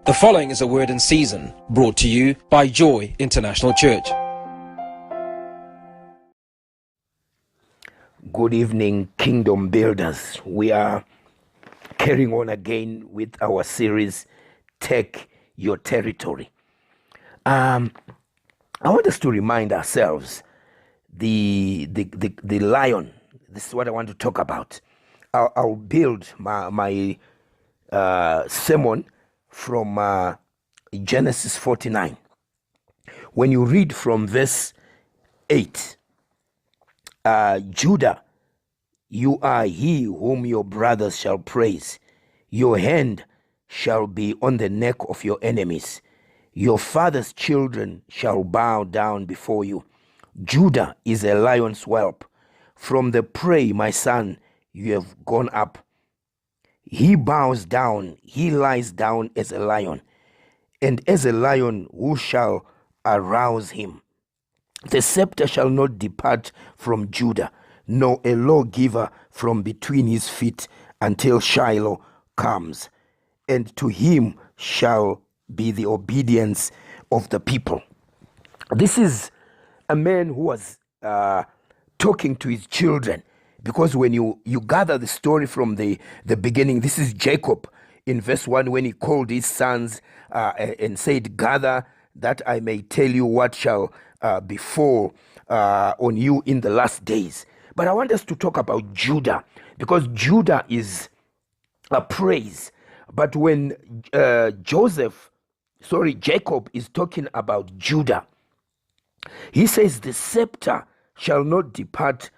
The following is a word in season brought to you by Joy International Church. Good evening, Kingdom Builders. We are carrying on again with our series, Take Your Territory. I want us to remind ourselves the lion. This is what I want to talk about. I'll build my sermon from Genesis 49. When you read from verse 8, Judah, you are he whom your brothers shall praise. Your hand shall be on the neck of your enemies. Your father's children shall bow down before you. Judah is a lion's whelp. From the prey, my son, you have gone up. He bows down, he lies down as a lion. And as a lion, who shall arouse him? The scepter shall not depart from Judah, nor a lawgiver from between his feet until Shiloh comes, and to him shall be the obedience of the people. This is a man who was talking to his children, because when you gather the story from the beginning, this is Jacob in verse 1 when he called his sons and said, gather that I may tell you what shall befall on you in the last days. But I want us to talk about Judah, because Judah is a praise. But when Jacob is talking about Judah, he says the scepter shall not depart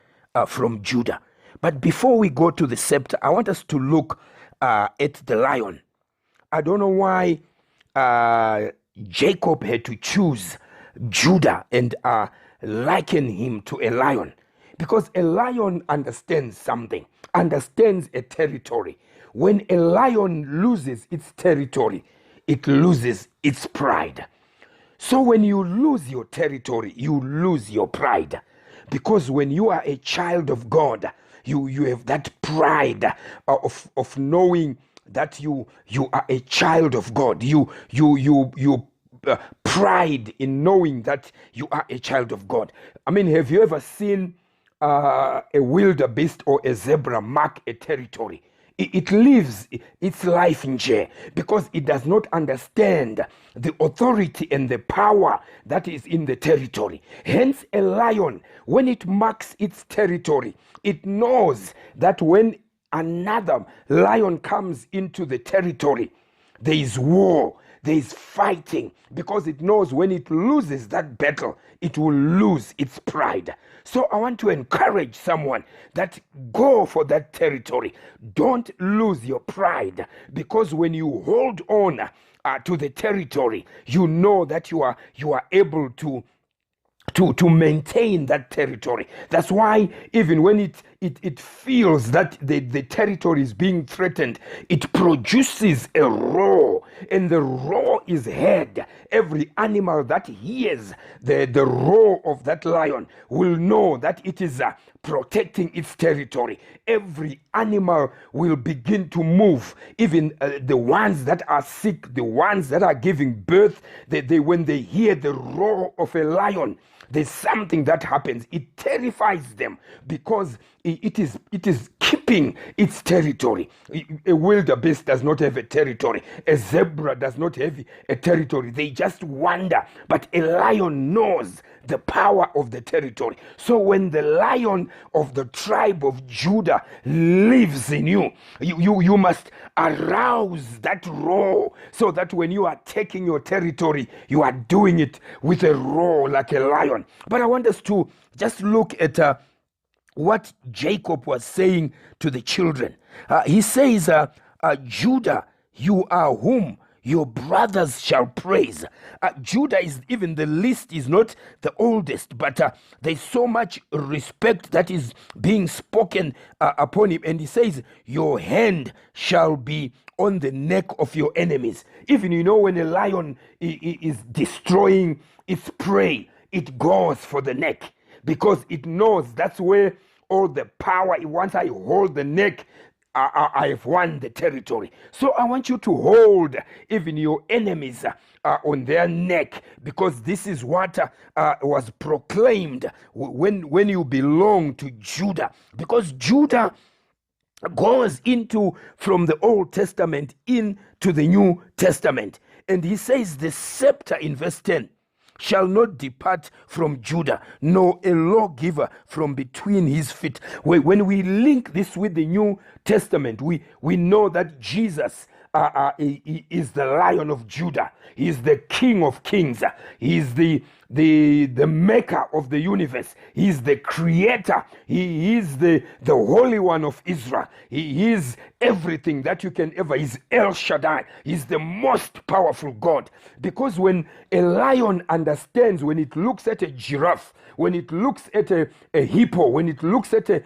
from Judah. But before we go to the scepter, I want us to look at the lion. I don't know why Jacob had to choose Judah and liken him to a lion, because a lion understands something, understands a territory. When a lion loses its territory, it loses its pride. So when you lose your territory, you lose your pride. Because when you are a child of God, you have that pride of knowing that you are a child of God. You pride in knowing that you are a child of God. I mean, have you ever seen a wildebeest or a zebra mark a territory? It lives its life in jail because it does not understand the authority and the power that is in the territory. Hence, a lion, when it marks its territory, it knows that when another lion comes into the territory, there is war, there is fighting, because it knows when it loses that battle, it will lose its pride. So I want to encourage someone that go for that territory. Don't lose your pride, because when you hold on to the territory, you know that you are able to maintain that territory. That's why even when it feels that the territory is being threatened, it produces a roar, and the roar is heard. Every animal that hears the roar of that lion will know that it is protecting its territory. Every animal will begin to move, even the ones that are sick, the ones that are giving birth. When they hear the roar of a lion, there's something that happens. It terrifies them because it is keeping its territory. A wildebeest does not have a territory. A zebra does not have a territory. They just wander. But a lion knows the power of the territory. So when the lion of the tribe of Judah lives in you, you must arouse that roar, so that when you are taking your territory, you are doing it with a roar like a lion. But I want us to just look at what Jacob was saying to the children. He says, Judah, you are whom your brothers shall praise. Judah is even the least, is not the oldest, but there's so much respect that is being spoken upon him. And he says, your hand shall be on the neck of your enemies. Even, when a lion is destroying its prey, it goes for the neck, because it knows that's where all the power, once I hold the neck, I have won the territory. So I want you to hold even your enemies on their neck, because this is what was proclaimed when you belong to Judah. Because Judah goes into from the Old Testament into the New Testament. And he says the scepter in verse 10 shall not depart from Judah, nor a lawgiver from between his feet. When we link this with the New Testament, we know that Jesus he is the Lion of Judah. He is the King of Kings. He is the maker of the universe. He is the creator. He is the Holy One of Israel. He is everything that you can ever. He's El Shaddai. He's the most powerful God. Because when a lion understands, when it looks at a giraffe, when it looks at a hippo, when it looks at a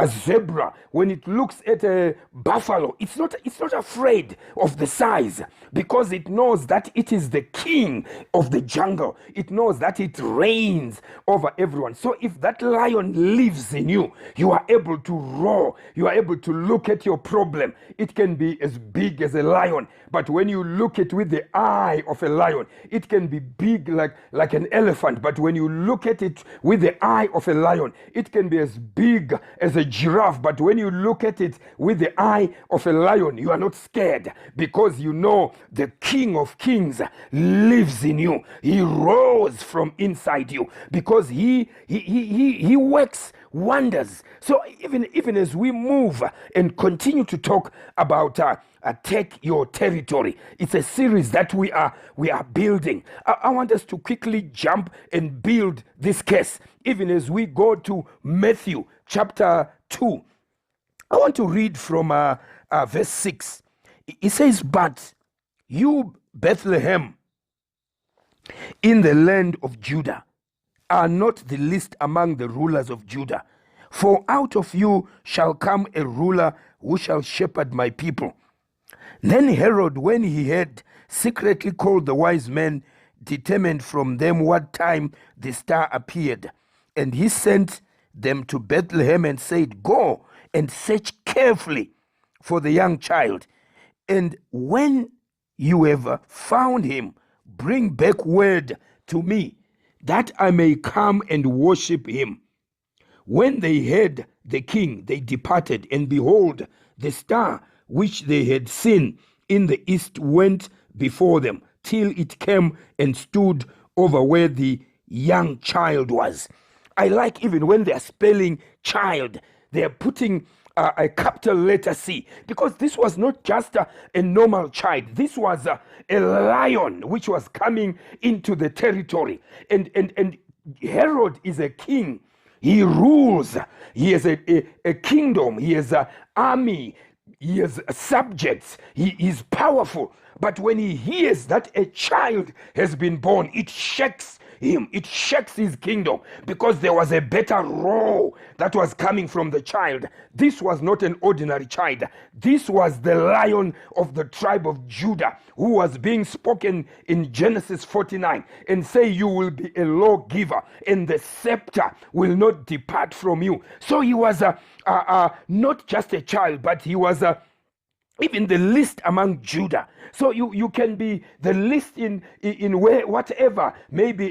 zebra, when it looks at a buffalo, it's not afraid of the size, because it knows that it is the king of the jungle. It knows that it reigns over everyone. So if that lion lives in you, you are able to roar. You are able to look at your problem. It can be as big as a lion, but when you look at it with the eye of a lion, it can be big like an elephant. But when you look at it with the eye of a lion, it can be as big as a giraffe. But when you look at it with the eye of a lion, you are not scared, because you know the King of Kings lives in you. He rose from inside you, because he works wonders. So even as we move and continue to talk about take your territory, it's a series that we are building. I want us to quickly jump and build this case, even as we go to Matthew chapter 2. I want to read from verse 6. It says, "But you, Bethlehem, in the land of Judah, are not the least among the rulers of Judah. For out of you shall come a ruler who shall shepherd my people." Then Herod, when he had secretly called the wise men, determined from them what time the star appeared. And he sent them to Bethlehem and said, "Go and search carefully for the young child. And when you have found him, bring back word to me, that I may come and worship him." When they heard the king, they departed, and behold, the star which they had seen in the east went before them, till it came and stood over where the young child was. I like even when they are spelling child, they are putting a capital letter C, because this was not just a normal child. This was a lion which was coming into the territory. And Herod is a king. He rules. He has a kingdom. He has an army. He has subjects. He is powerful. But when he hears that a child has been born, it shakes him. It shakes his kingdom, because there was a better roar that was coming from the child. This was not an ordinary child. This was the Lion of the tribe of Judah, who was being spoken in Genesis 49 and say, "You will be a lawgiver, and the scepter will not depart from you." So he was not just a child, but he was even the least among Judah. So you can be the least in where, whatever, maybe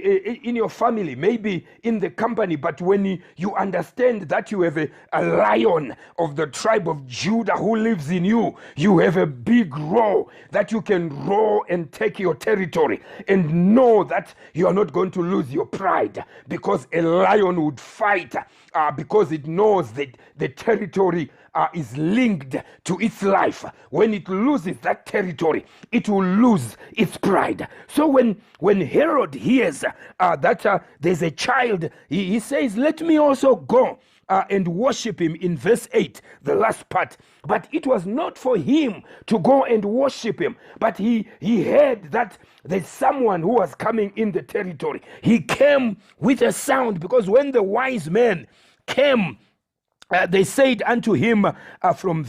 in your family, maybe in the company, but when you understand that you have a lion of the tribe of Judah who lives in you, you have a big roar that you can roar and take your territory, and know that you are not going to lose your pride, because a lion would fight because it knows that the territory is linked to its life. When it loses that territory, it will lose its pride. So when Herod hears that there's a child, he says, "Let me also go and worship him," in verse 8, the last part. But it was not for him to go and worship him, but he heard that there's someone who was coming in the territory. He came with a sound, because when the wise men came, they said unto him, from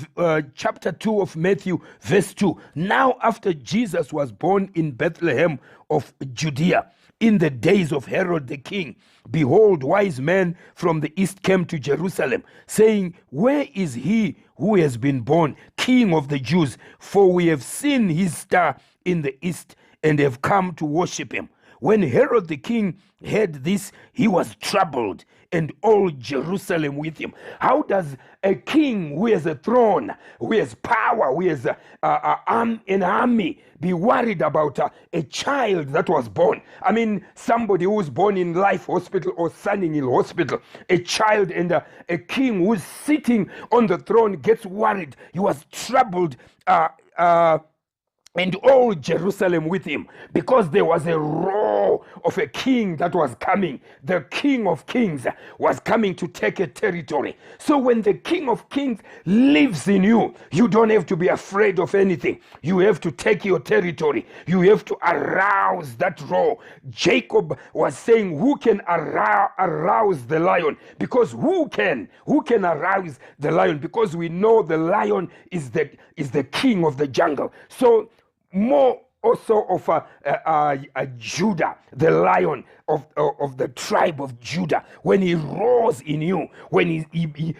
chapter 2 of Matthew, verse 2, "Now after Jesus was born in Bethlehem of Judea, in the days of Herod the king, behold, wise men from the east came to Jerusalem, saying, where is he who has been born King of the Jews? For we have seen his star in the east and have come to worship him. When Herod the king heard this, he was troubled, and all Jerusalem with him. How does a king who has a throne, who has power, who has an army, be worried about a child that was born? I mean, somebody who was born in Life Hospital or Sunning Hill Hospital, a child, and a king who's sitting on the throne gets worried. He was troubled. And all Jerusalem with him, because there was a roar of a king that was coming. The King of Kings was coming to take a territory. So when the King of Kings lives in you, you don't have to be afraid of anything. You have to take your territory. You have to arouse that roar. Jacob was saying, who can arouse the lion? Because who can arouse the lion? Because we know the lion is the king of the jungle. So more also of Judah, the lion of the tribe of Judah, when he roars in you, when he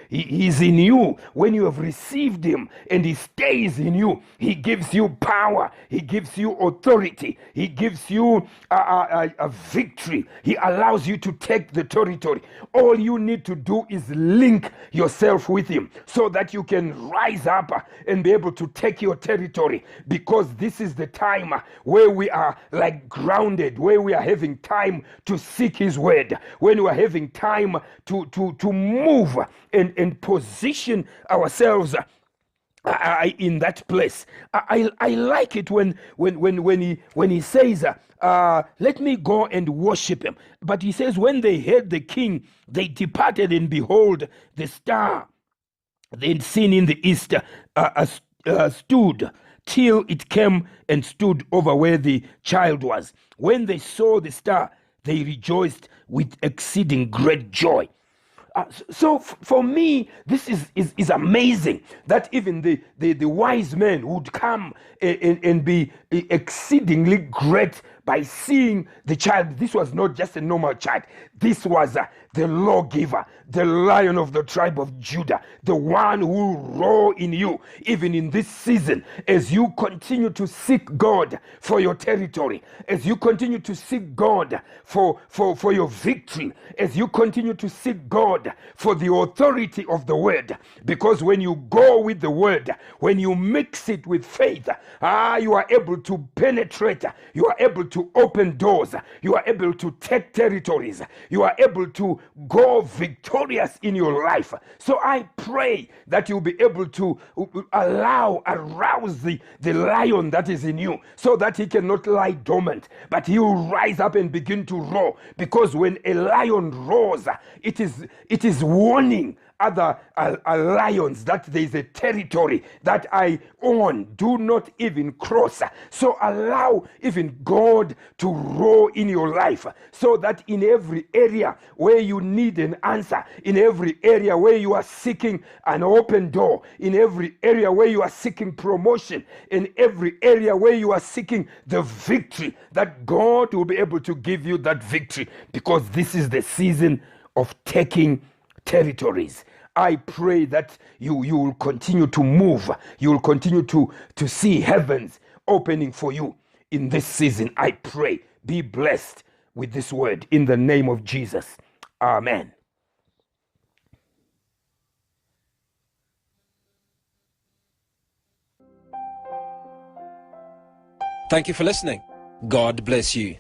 is in you, when you have received him and he stays in you, he gives you power, he gives you authority, he gives you a victory, he allows you to take the territory. All you need to do is link yourself with him so that you can rise up and be able to take your territory, because this is the time where we are like grounded, where we are having time to seek his word, when we are having time to move and position ourselves in that place. I like it when he says, let me go and worship him. But he says, when they heard the king, they departed, and behold, the star they'd seen in the east stood till it came and stood over where the child was. When they saw the star, they rejoiced with exceeding great joy. So for me, this is amazing that even the wise men would come and be exceedingly great by seeing the child. This was not just a normal child. This was the lawgiver, the lion of the tribe of Judah, the one who will roar in you, even in this season, as you continue to seek God for your territory, as you continue to seek God for your victory, as you continue to seek God for the authority of the word. Because when you go with the word, when you mix it with faith, you are able to penetrate, you are able to open doors, you are able to take territories, you are able to go victorious in your life. So I pray that you'll be able to arouse the lion that is in you, so that he cannot lie dormant, but he will rise up and begin to roar. Because when a lion roars, it is warning other lions that there is a territory that I own. Do not even cross. So allow even God to roar in your life, so that in every area where you need an answer, in every area where you are seeking an open door, in every area where you are seeking promotion, in every area where you are seeking the victory, that God will be able to give you that victory, because this is the season of taking territories. I pray that you will continue to move. You will continue to see heavens opening for you in this season. I pray. Be blessed with this word in the name of Jesus. Amen. Thank you for listening. God bless you.